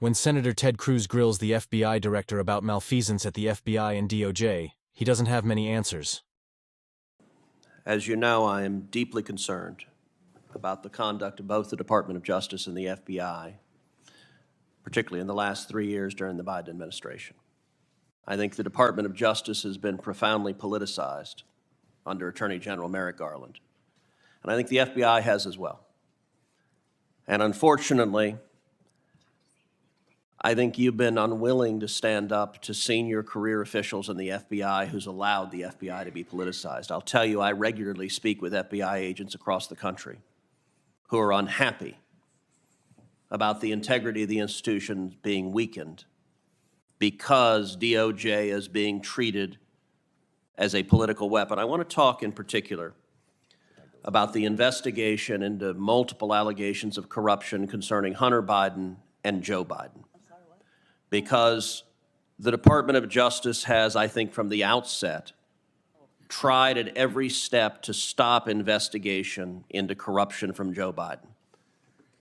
When Senator Ted Cruz grills the FBI director about malfeasance at the FBI and DOJ, he doesn't have many answers. As you know, I am deeply concerned about the conduct of both the Department of Justice and the FBI, particularly in the last 3 years during the Biden administration. I think the Department of Justice has been profoundly politicized under Attorney General Merrick Garland. And I think the FBI has as well. And unfortunately, I think you've been unwilling to stand up to senior career officials in the FBI who's allowed the FBI to be politicized. I'll tell you, I regularly speak with FBI agents across the country who are unhappy about the integrity of the institution being weakened because DOJ is being treated as a political weapon. I want to talk in particular about the investigation into multiple allegations of corruption concerning Hunter Biden and Joe Biden. Because the Department of Justice has, I think, from the outset, tried at every step to stop investigation into corruption from Joe Biden.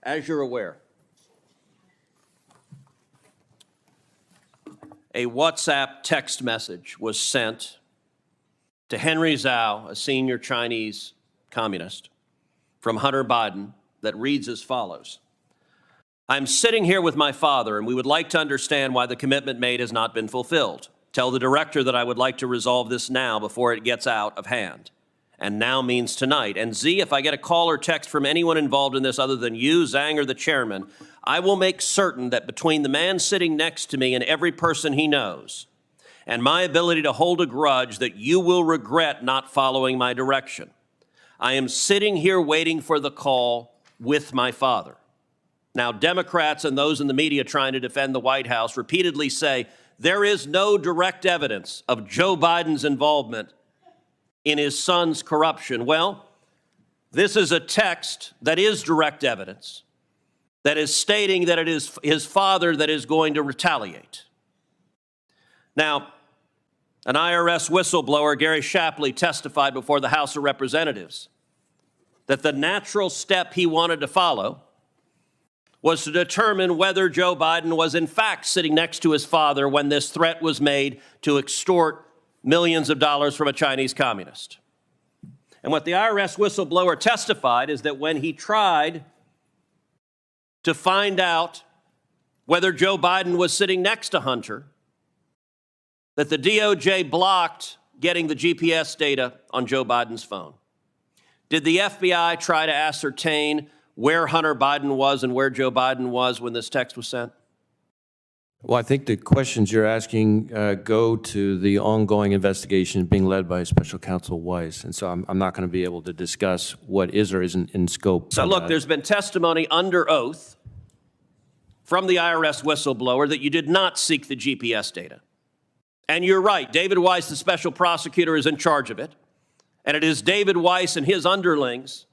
As you're aware, a WhatsApp text message was sent to Henry Zhao, a senior Chinese communist, from Hunter Biden that reads as follows. I'm sitting here with my father, and we would like to understand why the commitment made has not been fulfilled. Tell the director that I would like to resolve this now before it gets out of hand. And now means tonight. And Z, if I get a call or text from anyone involved in this other than you, Zhang, or the chairman, I will make certain that between the man sitting next to me and every person he knows, and my ability to hold a grudge, that you will regret not following my direction. I am sitting here waiting for the call with my father. Now, Democrats and those in the media trying to defend the White House repeatedly say there is no direct evidence of Joe Biden's involvement in his son's corruption. Well, this is a text that is direct evidence that is stating that it is his father that is going to retaliate. Now, an IRS whistleblower, Gary Shapley, testified before the House of Representatives that the natural step he wanted to follow was to determine whether Joe Biden was in fact sitting next to his father when this threat was made to extort millions of dollars from a Chinese communist. And what the IRS whistleblower testified is that when he tried to find out whether Joe Biden was sitting next to Hunter, that the DOJ blocked getting the GPS data on Joe Biden's phone. Did the FBI try to ascertain where Hunter Biden was and where Joe Biden was when this text was sent? Well, I think the questions you're asking go to the ongoing investigation being led by Special Counsel Weiss, and so I'm not going to be able to discuss what is or isn't in scope. So look, there's been testimony under oath from the IRS whistleblower that you did not seek the GPS data. And you're right, David Weiss, the special prosecutor, is in charge of it. And it is David Weiss and his underlings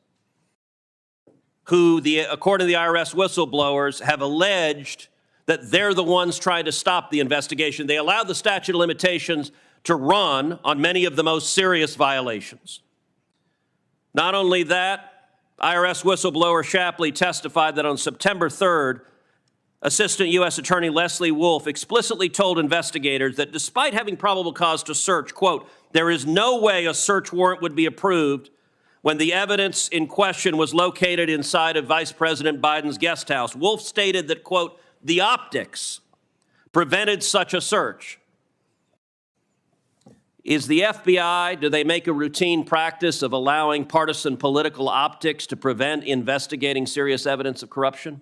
who, according to the IRS whistleblowers, have alleged that they're the ones trying to stop the investigation. They allowed the statute of limitations to run on many of the most serious violations. Not only that, IRS whistleblower Shapley testified that on September 3rd, Assistant U.S. Attorney Leslie Wolf explicitly told investigators that despite having probable cause to search, quote, there is no way a search warrant would be approved when the evidence in question was located inside of Vice President Biden's guest house. Wolf stated that, quote, the optics prevented such a search. Is the FBI, do they make a routine practice of allowing partisan political optics to prevent investigating serious evidence of corruption?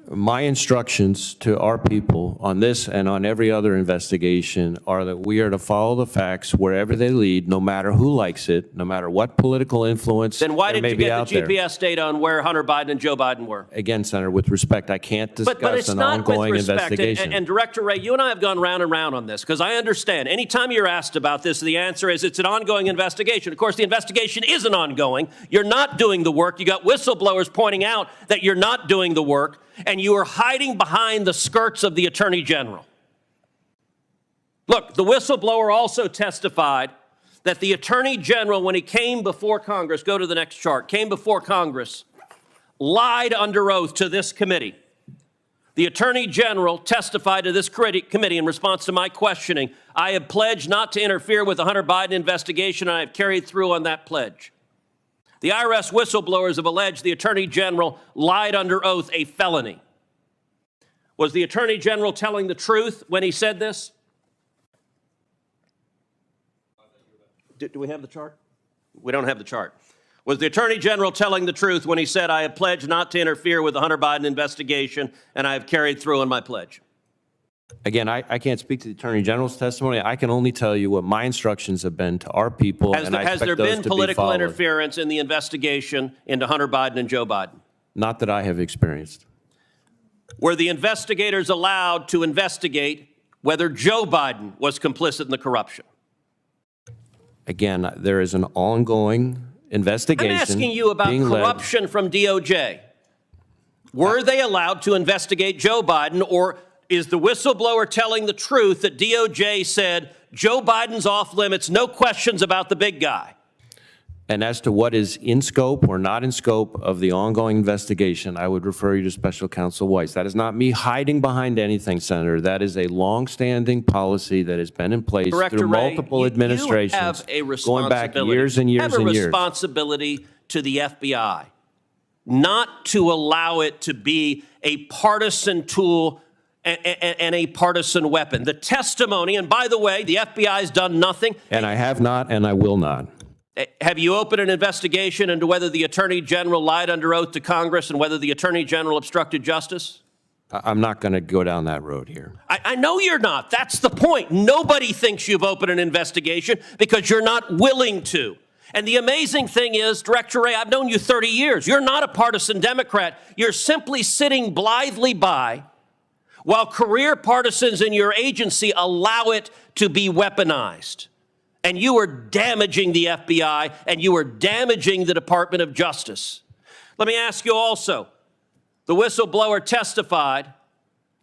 My instructions to our people on this and on every other investigation are that we are to follow the facts wherever they lead, no matter who likes it, no matter what political influence then why there did may you be get out the there. GPS data on where Hunter Biden and Joe Biden were? Again, Senator, with respect, I can't discuss an ongoing investigation. And Director Wray, you and I have gone round and round on this because I understand anytime you're asked about this, the answer is it's an ongoing investigation. Of course, the investigation isn't ongoing. You're not doing the work. You got whistleblowers pointing out that you're not doing the work, and you are hiding behind the skirts of the Attorney General. Look, the whistleblower also testified that the Attorney General, when he came before Congress, go to the next chart, came before Congress, lied under oath to this committee. The The Attorney General testified to this committee in response to my questioning. I have pledged not to interfere with the Hunter Biden investigation, and I have carried through on that pledge. The IRS whistleblowers have alleged the Attorney General lied under oath, a felony. Was the Attorney General telling the truth when he said this? Do we have the chart? We don't have the chart. Was the Attorney General telling the truth when he said, I have pledged not to interfere with the Hunter Biden investigation, and I have carried through on my pledge? Again, I can't speak to the Attorney General's testimony. I can only tell you what my instructions have been to our people, and I expect those to be followed. Has there been political interference in the investigation into Hunter Biden and Joe Biden? Not that I have experienced. Were the investigators allowed to investigate whether Joe Biden was complicit in the corruption? Again, there is an ongoing investigation. I'm asking you about corruption from DOJ. Were they allowed to investigate Joe Biden, or is the whistleblower telling the truth that DOJ said Joe Biden's off limits, no questions about the big guy? And as to what is in scope or not in scope of the ongoing investigation, I would refer you to Special Counsel Weiss. That is not me hiding behind anything, Senator. That is a longstanding policy that has been in place through multiple administrations, you have a responsibility, going back years and years and years. You have a responsibility to the FBI, not to allow it to be a partisan tool and a partisan weapon. The testimony, and by the way, the FBI has done nothing. And I have not, and I will not. Have you opened an investigation into whether the Attorney General lied under oath to Congress and whether the Attorney General obstructed justice? I'm not going to go down that road here. I know you're not. That's the point. Nobody thinks you've opened an investigation because you're not willing to. And the amazing thing is, Director Wray, I've known you 30 years. You're not a partisan Democrat. You're simply sitting blithely by while career partisans in your agency allow it to be weaponized. And you are damaging the FBI, and you are damaging the Department of Justice. Let me ask you also, the whistleblower testified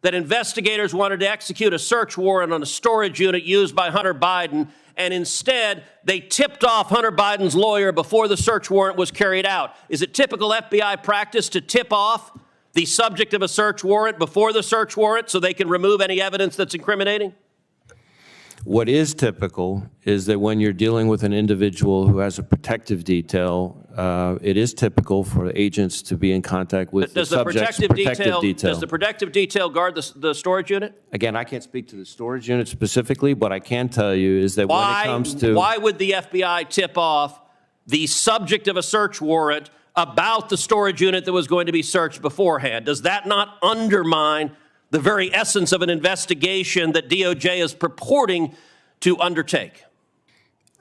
that investigators wanted to execute a search warrant on a storage unit used by Hunter Biden, and instead they tipped off Hunter Biden's lawyer before the search warrant was carried out. Is it typical FBI practice to tip off the subject of a search warrant before the search warrant so they can remove any evidence that's incriminating? What is typical is that when you're dealing with an individual who has a protective detail, it is typical for agents to be in contact with the subject's protective detail. Does the protective detail guard the storage unit? Again, I can't speak to the storage unit specifically, but I can tell you is that when it comes to... Why would the FBI tip off the subject of a search warrant about the storage unit that was going to be searched beforehand? Does that not undermine the very essence of an investigation that DOJ is purporting to undertake?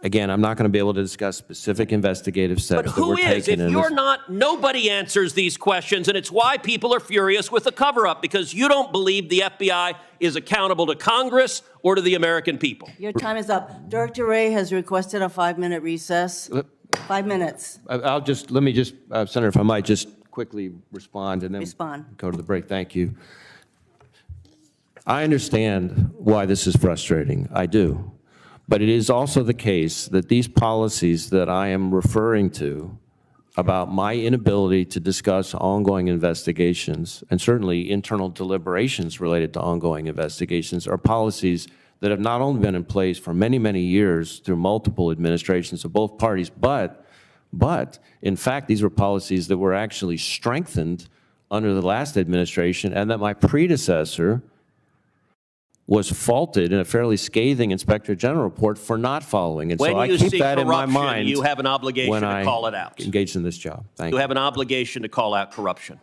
Again, I'm not going to be able to discuss specific investigative steps that we're taking. But who is? If you're not, nobody answers these questions, and it's why people are furious with the cover-up, because you don't believe the FBI is accountable to Congress or to the American people. Your time is up. Director Wray has requested a 5-minute recess. 5 minutes. Let me just, Senator, if I might just quickly respond and then go to the break. Thank you. I understand why this is frustrating. I do. But it is also the case that these policies that I am referring to about my inability to discuss ongoing investigations, and certainly internal deliberations related to ongoing investigations, are policies that have not only been in place for many, many years through multiple administrations of both parties, but in fact, these were policies that were actually strengthened under the last administration, and that my predecessor was faulted in a fairly scathing Inspector General report for not following. And so I keep that in my mind. You have an obligation to call it out. Engaged in this job. Thank you. You have an obligation to call out corruption.